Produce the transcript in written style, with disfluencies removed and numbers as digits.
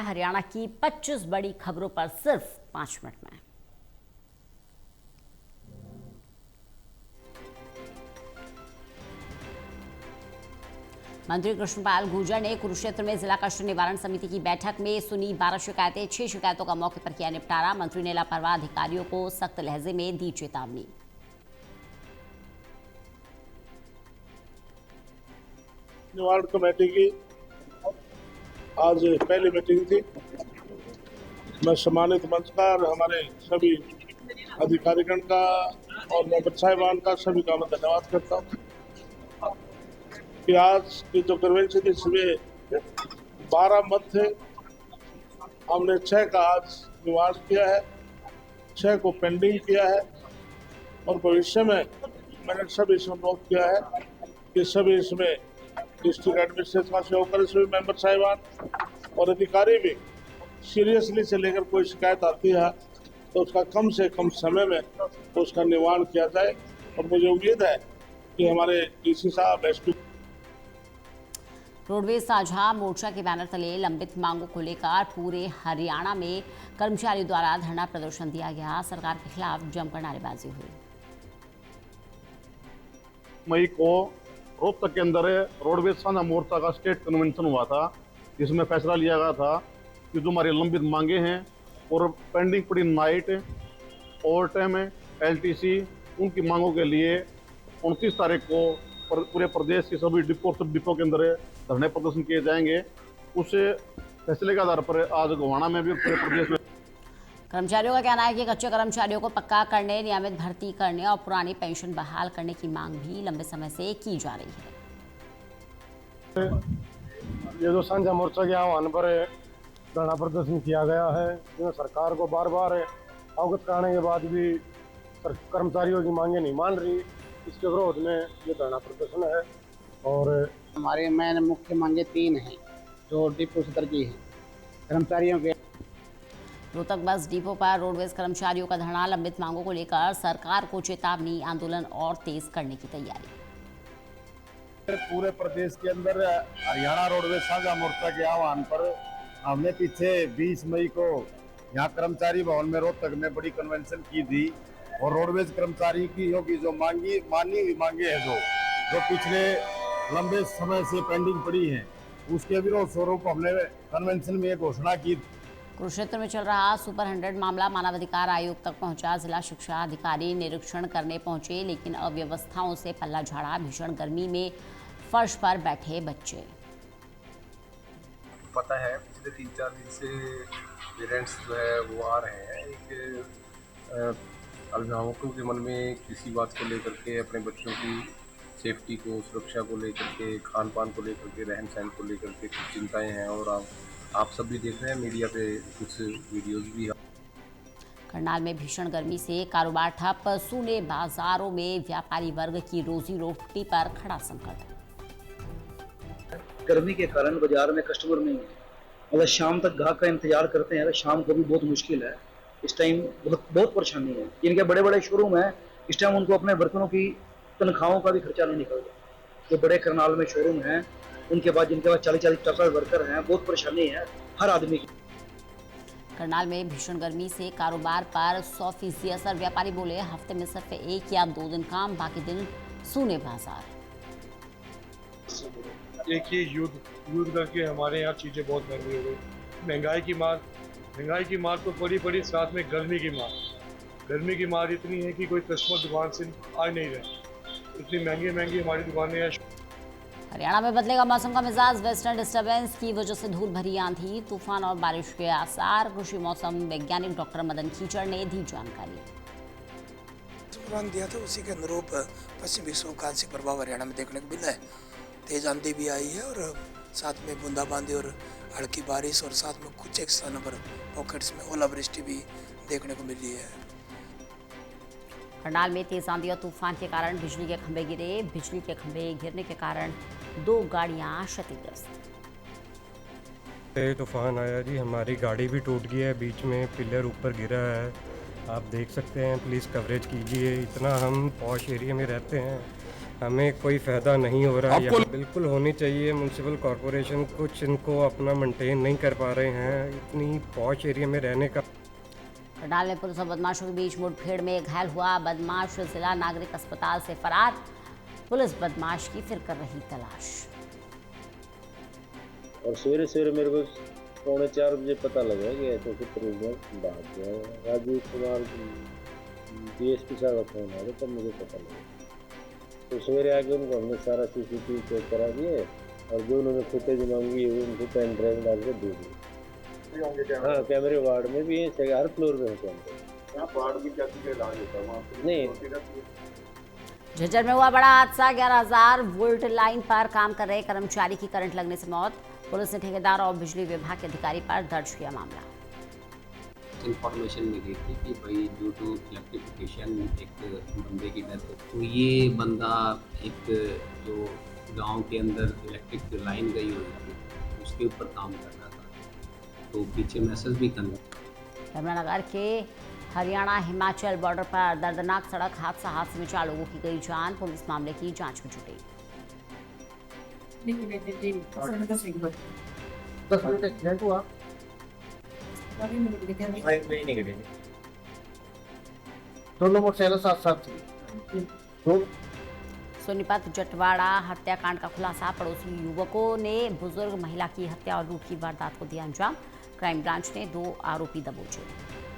हरियाणा की 25 बड़ी खबरों पर सिर्फ 5 मिनट में। मंत्री कृष्णपाल गुर्जर ने कुरुक्षेत्र में जिला कष्ट निवारण समिति की बैठक में सुनी 12 शिकायतें। 6 शिकायतों का मौके पर किया निपटारा। मंत्री ने लापरवाह अधिकारियों को सख्त लहजे में दी चेतावनी। निवारण कमेटी की आज पहली मीटिंग थी। मैं सम्मानित मंच का और हमारे सभी अधिकारीगण का और मेंबर साहिबान का सभी का मैं धन्यवाद करता हूँ कि आज की जो कन्वेंशन थी इसमें 12 मत थे। हमने 6 का आज निवारण किया है, 6 को पेंडिंग किया है और भविष्य में मैंने सभी से अनुरोध किया है कि सभी इसमें डिस्ट्रिक्ट एडमिनिस्ट्रेशन का सहयोग करें। सभी मेंबर साहिबान और अधिकारी भी सीरियसली से लेकर कोई शिकायत आती है तो उसका कम से कम समय में उसका निवारण किया जाए और मुझे उम्मीद है कि हमारे डीसी साहब एसपी रोडवेज साझा मोर्चा के बैनर तले लंबित मांगों को लेकर पूरे हरियाणा में कर्मचारियों द्वारा धरना प्रदर्शन दिया गया। सरकार के खिलाफ जमकर नारेबाजी हुई। मई को रोहतक के अंदर रोडवेज साझा मोर्चा का स्टेट कन्वेंशन हुआ था, जिसमें फैसला लिया गया था कि जो हमारी लंबित मांगे हैं और पेंडिंग पड़ी नाइट ओवर टाइम एलटीसी, उनकी मांगों के लिए 29 तारीख को पूरे प्रदेश के सभी डिपो सब डिपो के अंदर धरने प्रदर्शन किए जाएंगे। उस फैसले के आधार पर आज गोवाना में भी पूरे प्रदेश में कर्मचारियों का कहना है कि कच्चे कर्मचारियों को पक्का करने, नियमित भर्ती करने और पुरानी पेंशन बहाल करने की मांग भी लंबे समय से की जा रही है। ये जो साझा मोर्चा के आह्वान पर धरना प्रदर्शन किया गया है, जिसमें सरकार को बार बार अवगत कराने के बाद भी कर्मचारियों की मांगे नहीं मान रही, इसके विरोध में ये धरना प्रदर्शन है। और हमारे मेन मुख्य मांगे 3 हैं जो डिपो सदर की हैं। कर्मचारियों के रोहतक बस डिपो पर रोडवेज कर्मचारियों का धरना। लंबित मांगों को लेकर सरकार को चेतावनी, आंदोलन और तेज करने की तैयारी। पूरे प्रदेश के अंदर हरियाणा रोडवेज साझा मोर्चा के आह्वान पर हमने पीछे 20 मई को यहाँ कर्मचारी भवन में रोहतक में बड़ी कन्वेंशन की थी और रोडवेज कर्मचारी की जो मानी हुई मांगे हैं जो पिछले लंबे समय से पेंडिंग पड़ी हैं, उसके विरोध स्वरूप हमने कन्वेंशन में एक घोषणा की। कुरुक्षेत्र में चल रहा सुपर 100 मामला मानवाधिकार आयोग तक पहुंचा। जिला शिक्षा अधिकारी निरीक्षण करने पहुंचे, लेकिन अव्यवस्थाओं से पल्ला झाड़ा। भीषण गर्मी में फर्श पर बैठे बच्चे। पता है पिछले 3-4 दिन से पेरेंट्स जो है वो आ रहे हैं। एक अभिभावकों के मन में किसी बात को लेकर के, अपने बच्चों की सेफ्टी को, सुरक्षा को लेकर के, खान पान को लेकर के, रहन सहन को लेकर के कुछ चिंताएं हैं और आप सब भी देख रहे हैं मीडिया पे कुछ वीडियोस भी। करनाल में भीषण गर्मी से कारोबार ठप। सूने बाजारों में व्यापारी वर्ग की रोजी रोटी पर खड़ा संकट। गर्मी के कारण बाजार में कस्टमर नहीं है, मतलब शाम तक ग्राहक का इंतजार करते हैं। शाम को भी बहुत मुश्किल है, इस टाइम बहुत परेशानी है। जिनके बड़े बड़े शोरूम है, इस टाइम उनको अपने बर्तनों की तनख्वाहों का भी खर्चा नहीं निकलता। जो बड़े करनाल में शोरूम हैं, उनके बाद जिनके पास 40-50 वर्कर हैं, बहुत परेशानी है हर आदमी की। करनाल में भीषण गर्मी से कारोबार पर 100% असर। व्यापारी बोले हफ्ते में सिर्फ 1 या 2 दिन काम, बाकी दिन सूने बाजार। एक ही युद्ध करके हमारे यहाँ चीज़ें बहुत महंगी हो गई। महंगाई की मार तो पड़ी, साथ में गर्मी की मार इतनी है कि कोई कस्टमर दुकान से आ नहीं रहे। इतनी महंगी हमारी दुकानें हैं। हरियाणा में बदलेगा मौसम का मिजाज। वेस्टर्न डिस्टर्बेंस की वजह से धूल भरी आंधी, तूफान और बारिश के आसार। कृषि मौसम वैज्ञानिक डॉक्टर मदन कीचड़ ने दी जानकारी। पूर्वानुमान दिया था उसी के अनुरूप पश्चिमी विक्षोभ का आंशिक प्रभाव हरियाणा में देखने को मिला है। तेज आंधी भी आई है और साथ में बूंदाबांदी और हल्की बारिश और साथ में कुछ एक स्थानों पर पॉकेट्स में ओलावृष्टि भी देखने को मिल रही है। करनाल में तेज आंधी और तूफान के कारण बिजली के खंभे गिरे। बिजली के खंभे गिरने के कारण 2 गाड़ियां क्षतिग्रस्त। तूफान आया जी, हमारी गाड़ी भी टूट गई है, बीच में पिलर ऊपर गिरा है। आप देख सकते हैं, प्लीज़ कवरेज कीजिए। इतना हम पॉश एरिया में रहते हैं, हमें कोई फ़ायदा नहीं हो रहा है। यहाँ बिल्कुल होनी चाहिए। म्यूनसिपल कॉरपोरेशन कुछ इनको अपना मेंटेन नहीं कर पा रहे हैं इतनी पॉश एरिया में रहने का। करनाल में पुलिस और बदमाशों के बीच मुठभेड़ में घायल हुआ बदमाश जिला नागरिक अस्पताल से फरार। पुलिस बदमाश की फिर कर रही तलाश। और सवेरे सवेरे मेरे को 3:45 बजे पता लगा कि ऐसे भाग गया राजीव कुमार DSP साहब का फोन आया तब मुझे पता लगा। तो सवेरे आके उनको हमने सारा CCTV चेक करा दिए और जो उन्होंने फुटेज मांगी उनको पेन ड्राइव डाल के दे दिए। हाँ कैमरे वार्ड में भी है, हर फ्लोर में है कैमरे। वार्ड में क्या इलाज होता है वहाँ नहीं। झज्जर में हुआ बड़ा हादसा। 11,000 वोल्ट लाइन पर काम कर रहे कर्मचारी की करंट लगने से मौत। पुलिस ने ठेकेदार और बिजली विभाग के अधिकारी पर दर्ज किया मामला। इंफॉर्मेशन मिली थी कि भाई ड्यू टू इलेक्ट्रिफिकेशन एक बंदे की डेथ हो। तो ये बंदा एक जो गांव के अंदर इलेक्ट्रिक लाइन गई हुई थी उसके ऊपर काम कर रहा था, तो पीछे मैसेज भी करना। यमुनानगर के हरियाणा हिमाचल बॉर्डर पर दर्दनाक सड़क हादसे में 4 लोगों की गई जान। पुलिस मामले की जांच में जुटी। दोनों मोटरसाइकिल साथ साथ थी। सोनीपत जटवाड़ा हत्याकांड का खुलासा। पड़ोसी युवकों ने बुजुर्ग महिला की हत्या और लूट की वारदात को दिया अंजाम। क्राइम ब्रांच ने 2 आरोपी दबोचे।